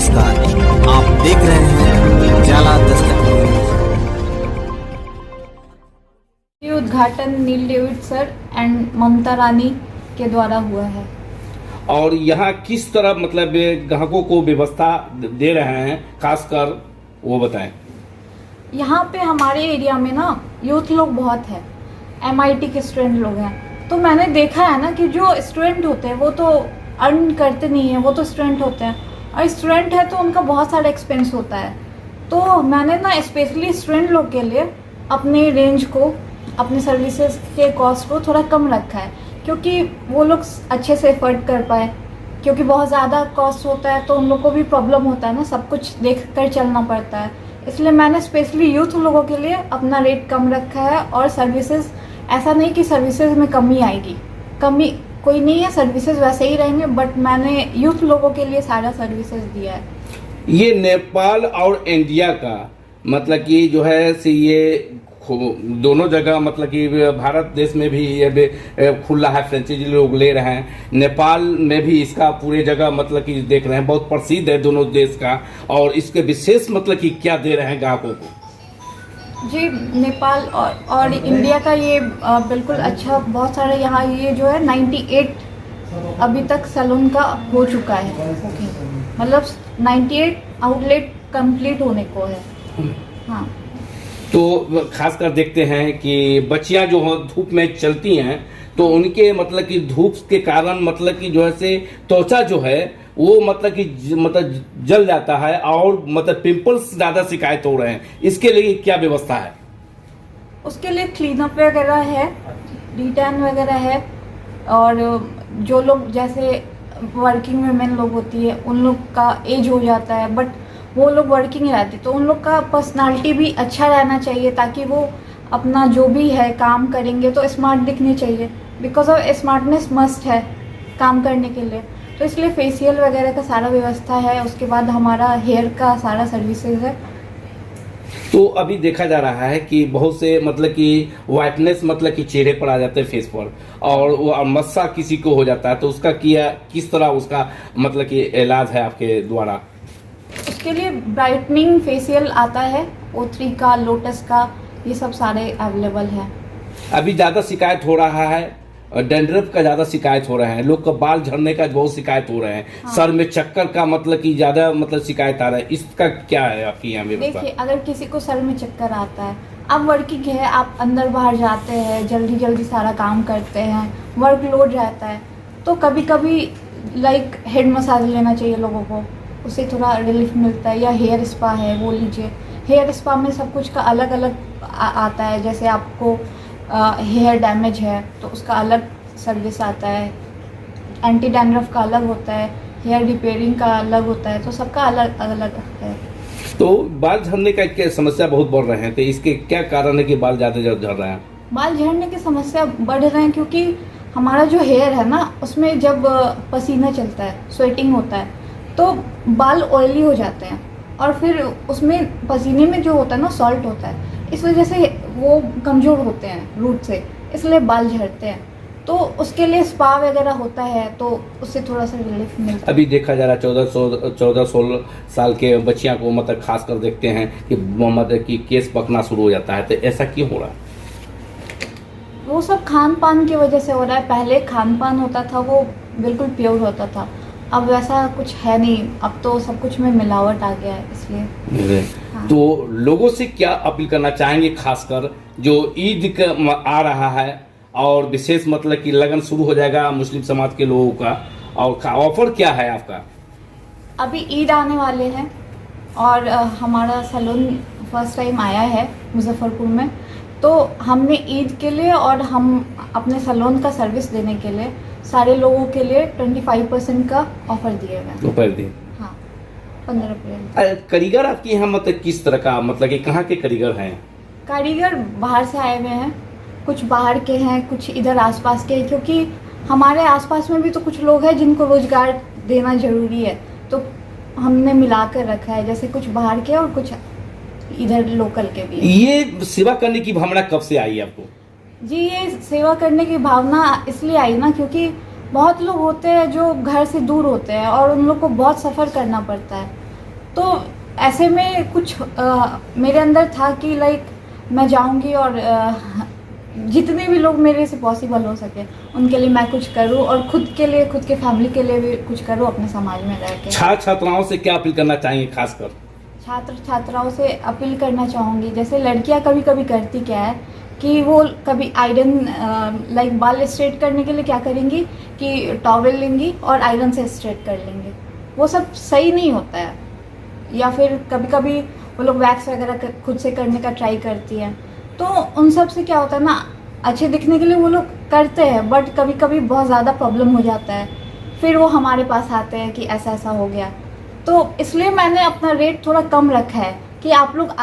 नमस्कार, आप देख रहे हैं जाला दस्तक न्यूज। ये उद्घाटन नील डेविड सर एंड ममता रानी के द्वारा हुआ है। और यहाँ किस तरह मतलब ग्राहकों को व्यवस्था दे रहे हैं, खासकर वो बताएं। यहाँ पे हमारे एरिया में ना यूथ लोग बहुत है, MIT के स्टूडेंट लोग हैं। तो मैंने देखा है ना कि जो स्टूडेंट होते हैं वो तो अर्न करते नहीं हैं, वो तो स्टूडेंट होते हैं, और स्टूडेंट है तो उनका बहुत सारा एक्सपेंस होता है। तो मैंने ना स्पेशली स्टूडेंट लोग के लिए अपने रेंज को, अपने सर्विसेज के कॉस्ट को थोड़ा कम रखा है, क्योंकि वो लोग अच्छे से एफर्ट कर पाए। क्योंकि बहुत ज़्यादा कॉस्ट होता है तो उन लोग को भी प्रॉब्लम होता है ना, सब कुछ देख कर चलना पड़ता है। इसलिए मैंने स्पेशली यूथ लोगों के लिए अपना रेट कम रखा है। और सर्विसेज, ऐसा नहीं कि सर्विसेज में कमी आएगी, कमी कोई नहीं है, सर्विसेज वैसे ही रहेंगे, बट मैंने यूथ लोगों के लिए सारा सर्विसेज दिया है। ये नेपाल और इंडिया का मतलब कि जो है से ये दोनों जगह मतलब कि भारत देश में भी ये खुला है, फ्रेंचाइजी लोग ले रहे हैं। नेपाल में भी इसका पूरे जगह मतलब कि देख रहे हैं, बहुत प्रसिद्ध है दोनों देश का। और इसके विशेष मतलब कि क्या दे रहे हैं ग्राहकों को? जी, नेपाल और इंडिया का ये बिल्कुल अच्छा, बहुत सारे यहाँ ये जो है 98 अभी तक सैलून का हो चुका है, मतलब 98 आउटलेट कंप्लीट होने को है। हाँ, तो खासकर देखते हैं कि बच्चियां जो धूप में चलती हैं तो उनके मतलब कि धूप के कारण मतलब कि जो है से त्वचा जो है वो मतलब कि जल जाता है और मतलब पिंपल्स ज़्यादा शिकायत हो रहे हैं। इसके लिए क्या व्यवस्था है? उसके लिए क्लीनअप वगैरह है, डिटैन वगैरह है। और जो लोग जैसे वर्किंग वुमेन लोग होती है, उन लोग का एज हो जाता है बट वो लोग वर्किंग रहती, तो उन लोग का पर्सनालिटी भी अच्छा रहना चाहिए, ताकि वो अपना जो भी है काम करेंगे तो स्मार्ट दिखने चाहिए। बिकॉज ऑफ स्मार्टनेस मस्ट है काम करने के लिए। तो इसलिए फेशियल वगैरह का सारा व्यवस्था है। उसके बाद हमारा हेयर का सारा सर्विसेज है। तो अभी देखा जा रहा है कि बहुत से मतलब कि वाइटनेस मतलब कि चेहरे पर आ जाते हैं, फेस पर, और वो मस्सा किसी को हो जाता है, तो उसका किस तरह उसका मतलब कि इलाज है आपके द्वारा? उसके लिए ब्राइटनिंग फेशियल आता है, O3 का, लोटस का, ये सब सारे अवेलेबल है। अभी ज़्यादा शिकायत हो रहा है, डैंड्रफ का ज़्यादा शिकायत हो रहा है, लोग का बाल झड़ने का बहुत शिकायत हो रहे हैं। हाँ। सर में चक्कर का मतलब कि ज़्यादा मतलब शिकायत आ रहा है, इसका क्या है आपकी यहाँ व्यवस्था? देखिए, अगर किसी को सर में चक्कर आता है, आप वर्किंग है, आप अंदर बाहर जाते हैं, जल्दी जल्दी सारा काम करते हैं, वर्कलोड रहता है, तो कभी कभी लाइक हेड मसाज लेना चाहिए लोगों को, उससे थोड़ा रिलीफ मिलता है। या हेयर स्पा है, वो लीजिए। हेयर स्पा में सब कुछ का अलग अलग आता है। जैसे आपको हेयर डैमेज है तो उसका अलग सर्विस आता है, एंटी डैंड्रफ का अलग होता है, हेयर रिपेयरिंग का अलग होता है, तो सबका अलग अलग है। तो बाल झड़ने का क्या समस्या बहुत बढ़ रहे हैं, तो इसके क्या कारण है कि बाल ज़्यादा झड़ रहे हैं? बाल झड़ने की समस्या बढ़ रहे हैं क्योंकि हमारा जो हेयर है ना, उसमें जब पसीना चलता है, स्वेटिंग होता है, तो बाल ऑयली हो जाते हैं। और फिर उसमें पसीने में जो होता है ना, सॉल्ट होता है, इस वजह से वो कमज़ोर होते हैं रूट से, इसलिए बाल झड़ते हैं। तो उसके लिए स्पा वगैरह होता है, तो उससे थोड़ा सा रिलीफ मिलता है। अभी देखा जा रहा है 14-16 साल के बच्चियां को मतलब खास कर देखते हैं कि मतलब कि केस पकना शुरू हो जाता है, तो ऐसा क्यों हो रहा है? वो सब खान पान की वजह से हो रहा है। पहले खान पान होता था वो बिल्कुल प्योर होता था, अब वैसा कुछ है नहीं, अब तो सब कुछ में मिलावट आ गया है, इसलिए। हाँ। तो लोगों से क्या अपील करना चाहेंगे, खासकर जो ईद का आ रहा है और विशेष मतलब कि लगन शुरू हो जाएगा मुस्लिम समाज के लोगों का, और ऑफर क्या है आपका? अभी ईद आने वाले हैं और हमारा सैलून फर्स्ट टाइम आया है मुजफ्फरपुर में, तो हमने ईद के लिए और हम अपने सैलून का सर्विस देने के लिए सारे लोगों के लिए 25% का ऑफर दिए हुए हैं। हाँ, 15%। कारीगर आपके यहाँ मतलब किस तरह का, मतलब कि कहाँ के कारीगर हैं? कारीगर बाहर से आए हुए हैं, कुछ बाहर के हैं, कुछ इधर आसपास के हैं, क्योंकि हमारे आसपास में भी तो कुछ लोग हैं जिनको रोजगार देना जरूरी है, तो हमने मिला कर रखा है, जैसे कुछ बाहर के और कुछ इधर लोकल के भी। ये सेवा करने की भावना कब से आई आपको? जी, ये सेवा करने की भावना इसलिए आई ना, क्योंकि बहुत लोग होते हैं जो घर से दूर होते हैं और उन लोग को बहुत सफ़र करना पड़ता है। तो ऐसे में कुछ मेरे अंदर था कि लाइक मैं जाऊंगी और जितने भी लोग मेरे से पॉसिबल हो सके उनके लिए मैं कुछ करूं और खुद के लिए, खुद के फैमिली के लिए भी कुछ करूं अपने समाज में रह के। छात्र छात्राओं से क्या अपील करना चाहेंगे खासकर? छात्र छात्राओं से अपील करना चाहूँगी, जैसे लड़कियां कभी कभी करती क्या है कि वो कभी आयरन लाइक बाल स्ट्रेट करने के लिए क्या करेंगी कि टॉवेल लेंगी और आयरन से स्ट्रेट कर लेंगे, वो सब सही नहीं होता है। या फिर कभी कभी वो लोग वैक्स वगैरह खुद से करने का ट्राई करती हैं, तो उन सब से क्या होता है ना, अच्छे दिखने के लिए वो लोग करते हैं बट कभी कभी बहुत ज़्यादा प्रॉब्लम हो जाता है, फिर वो हमारे पास आते हैं कि ऐसा ऐसा हो गया। तो इसलिए मैंने अपना रेट थोड़ा कम रखा है कि आप लोग